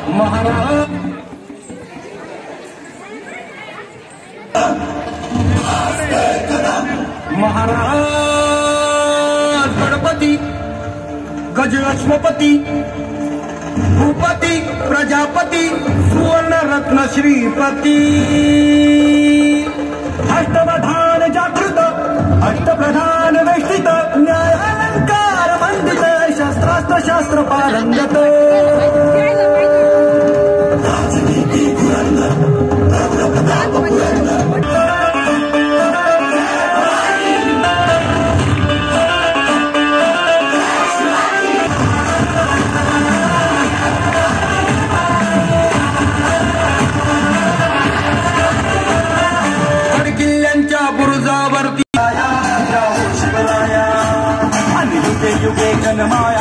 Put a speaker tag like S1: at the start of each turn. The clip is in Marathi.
S1: महाराज गणपती गजलक्ष्मपती भूपती प्रजापती सुवर्ण रत्न श्रीपती अष्टप्रधान जागृत अष्टप्रधान वेष्टित न्यायालंकार मंडित शस्त्रास्त्र शास्त्र पारंगत बुरुजावरती शिवराया आणि युगे युगे गणमाय